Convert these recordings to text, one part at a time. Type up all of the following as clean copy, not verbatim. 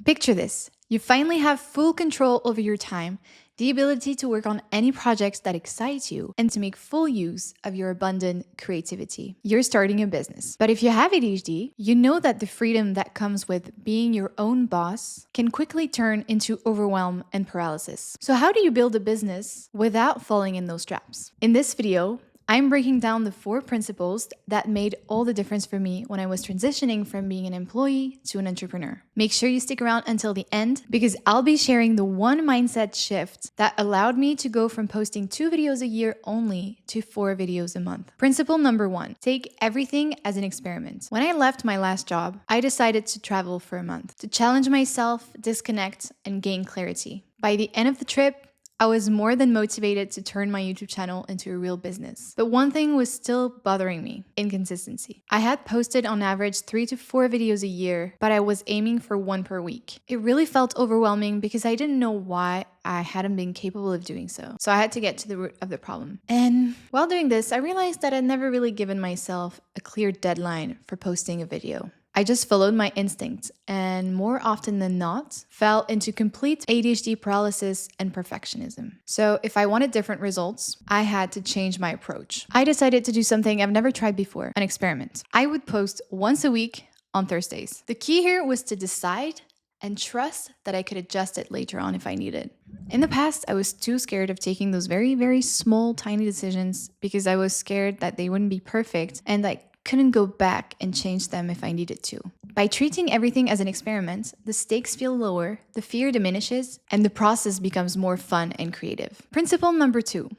Picture this. You finally have full control over your time, the ability to work on any projects that excite you, and to make full use of your abundant creativity. You're starting a business. But if you have ADHD, you know that the freedom that comes with being your own boss can quickly turn into overwhelm and paralysis. So how do you build a business without falling in those traps? In this video, I'm breaking down the 4 principles that made all the difference for me when I was transitioning from being an employee to an entrepreneur. Make sure you stick around until the end because I'll be sharing the one mindset shift that allowed me to go from posting 2 videos a year only to 4 videos a month. Principle number 1, take everything as an experiment. When I left my last job, I decided to travel for a month to challenge myself, disconnect, and gain clarity. By the end of the trip, I was more than motivated to turn my YouTube channel into a real business. But one thing was still bothering me: inconsistency. I had posted on average 3 to 4 videos a year, but I was aiming for 1 per week. It really felt overwhelming because I didn't know why I hadn't been capable of doing so. So I had to get to the root of the problem. And while doing this, I realized that I'd never really given myself a clear deadline for posting a video. I just followed my instincts and more often than not fell into complete ADHD paralysis and perfectionism. So if I wanted different results, I had to change my approach. I decided to do something I've never tried before, an experiment. I would post once a week on Thursdays. The key here was to decide and trust that I could adjust it later on if I needed. In the past, I was too scared of taking those very, very small, tiny decisions because I was scared that they wouldn't be perfect and couldn't go back and change them if I needed to. By treating everything as an experiment, the stakes feel lower, the fear diminishes, and the process becomes more fun and creative. Principle number 2.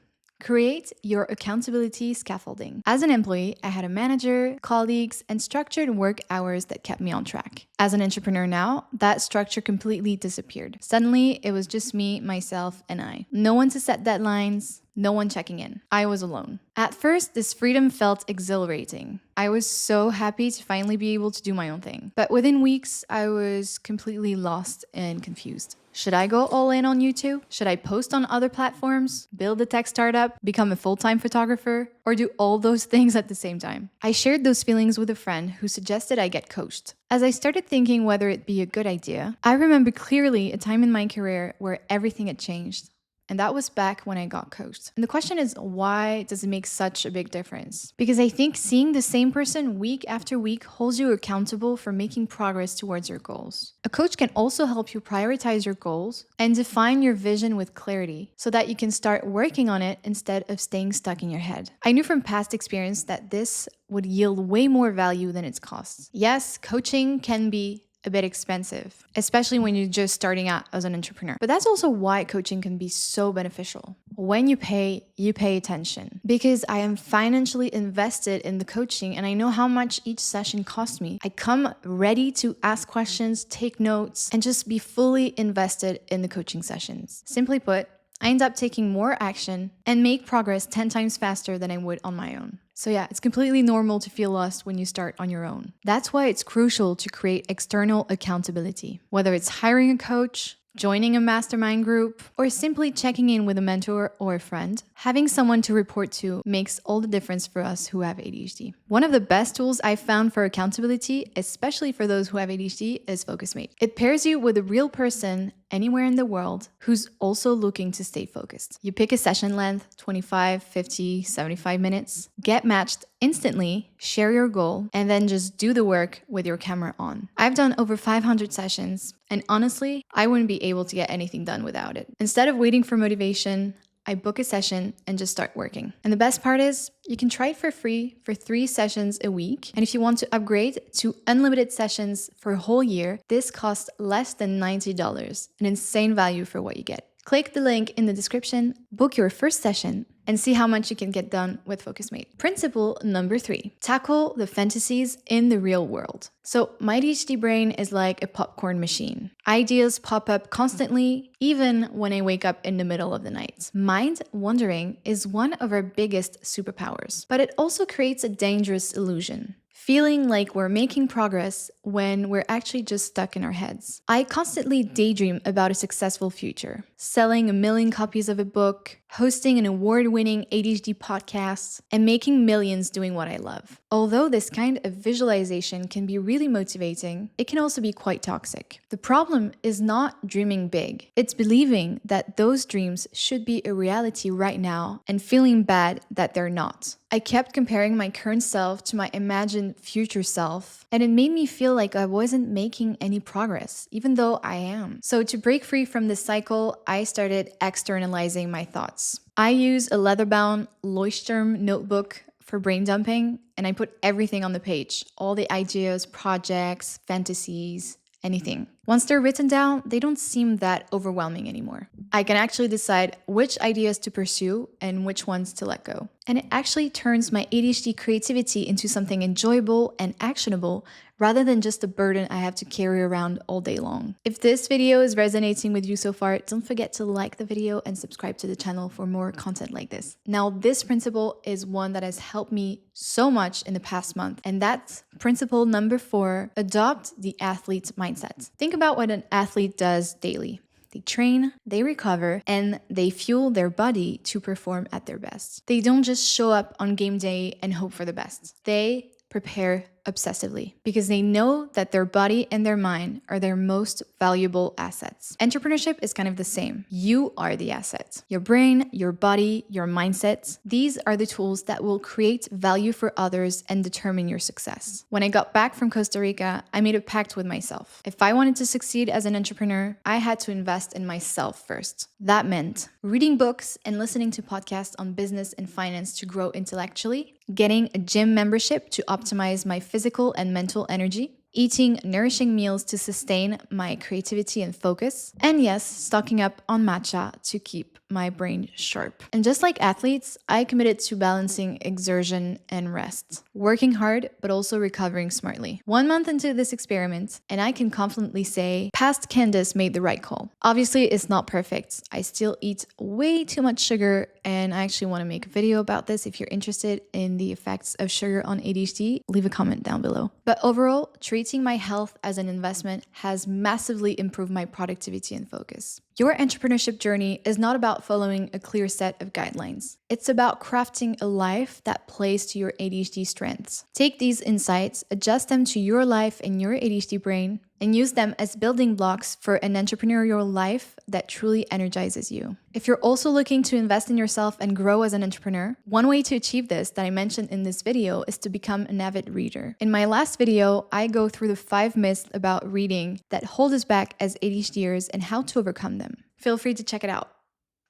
Create your accountability scaffolding. As an employee, I had a manager, colleagues, and structured work hours that kept me on track. As an entrepreneur now, that structure completely disappeared. Suddenly, it was just me, myself, and I. No one to set deadlines, no one checking in. I was alone. At first, this freedom felt exhilarating. I was so happy to finally be able to do my own thing. But within weeks, I was completely lost and confused. Should I go all in on YouTube? Should I post on other platforms, build a tech startup, become a full-time photographer, or do all those things at the same time? I shared those feelings with a friend who suggested I get coached. As I started thinking whether it'd be a good idea, I remember clearly a time in my career where everything had changed. And that was back when I got coached. And the question is, why does it make such a big difference? Because I think seeing the same person week after week holds you accountable for making progress towards your goals. A coach can also help you prioritize your goals and define your vision with clarity so that you can start working on it instead of staying stuck in your head. I knew from past experience that this would yield way more value than its costs. Yes, coaching can be a bit expensive, especially when you're just starting out as an entrepreneur. But that's also why coaching can be so beneficial. When you pay attention. Because I am financially invested in the coaching and I know how much each session costs me. I come ready to ask questions, take notes, and just be fully invested in the coaching sessions. Simply put, I end up taking more action and make progress 10 times faster than I would on my own. So yeah, it's completely normal to feel lost when you start on your own. That's why it's crucial to create external accountability. Whether it's hiring a coach, joining a mastermind group, or simply checking in with a mentor or a friend, having someone to report to makes all the difference for us who have ADHD. One of the best tools I've found for accountability, especially for those who have ADHD, is FocusMate. It pairs you with a real person anywhere in the world who's also looking to stay focused. You pick a session length, 25, 50, 75 minutes, get matched instantly, share your goal, and then just do the work with your camera on. I've done over 500 sessions, and honestly, I wouldn't be able to get anything done without it. Instead of waiting for motivation, I book a session and just start working. And the best part is, you can try it for free for 3 sessions a week. And if you want to upgrade to unlimited sessions for a whole year, this costs less than $90, an insane value for what you get. Click the link in the description, book your first session, and see how much you can get done with FocusMate. Principle number 3, tackle the fantasies in the real world. So my ADHD brain is like a popcorn machine. Ideas pop up constantly, even when I wake up in the middle of the night. Mind wandering is one of our biggest superpowers, but it also creates a dangerous illusion. feeling like we're making progress when we're actually just stuck in our heads. I constantly daydream about a successful future, selling 1,000,000 copies of a book, hosting an award-winning ADHD podcast, and making millions doing what I love. Although this kind of visualization can be really motivating, it can also be quite toxic. The problem is not dreaming big. It's believing that those dreams should be a reality right now and feeling bad that they're not. I kept comparing my current self to my imagined future self, and it made me feel like I wasn't making any progress, even though I am. So to break free from this cycle, I started externalizing my thoughts. I use a leather-bound Leuchtturm notebook for brain dumping, and I put everything on the page, all the ideas, projects, fantasies, anything. Once they're written down, they don't seem that overwhelming anymore. I can actually decide which ideas to pursue and which ones to let go. And it actually turns my ADHD creativity into something enjoyable and actionable rather than just a burden I have to carry around all day long. If this video is resonating with you so far, don't forget to like the video and subscribe to the channel for more content like this. Now, this principle is one that has helped me so much in the past month, and that's principle number 4, adopt the athlete's mindset. Think about what an athlete does daily. They train, they recover, and they fuel their body to perform at their best. They don't just show up on game day and hope for the best. They prepare obsessively because they know that their body and their mind are their most valuable assets. Entrepreneurship is kind of the same. You are the asset. Your brain, your body, your mindset. These are the tools that will create value for others and determine your success. When I got back from Costa Rica, I made a pact with myself. If I wanted to succeed as an entrepreneur, I had to invest in myself first. That meant reading books and listening to podcasts on business and finance to grow intellectually, getting a gym membership to optimize my physical and mental energy, eating nourishing meals to sustain my creativity and focus, and yes, stocking up on matcha to keep my brain sharp. And just like athletes, I committed to balancing exertion and rest, working hard, but also recovering smartly. 1 month into this experiment, and I can confidently say, past Candace made the right call. Obviously, it's not perfect. I still eat way too much sugar, and I actually want to make a video about this. If you're interested in the effects of sugar on ADHD, leave a comment down below. But overall, treating my health as an investment has massively improved my productivity and focus. Your entrepreneurship journey is not about following a clear set of guidelines. It's about crafting a life that plays to your ADHD strengths. Take these insights, adjust them to your life and your ADHD brain, and use them as building blocks for an entrepreneurial life that truly energizes you. If you're also looking to invest in yourself and grow as an entrepreneur, one way to achieve this that I mentioned in this video is to become an avid reader. In my last video, I go through the 5 myths about reading that hold us back as ADHDers and how to overcome them. Feel free to check it out.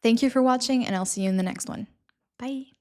Thank you for watching, and I'll see you in the next one. Bye.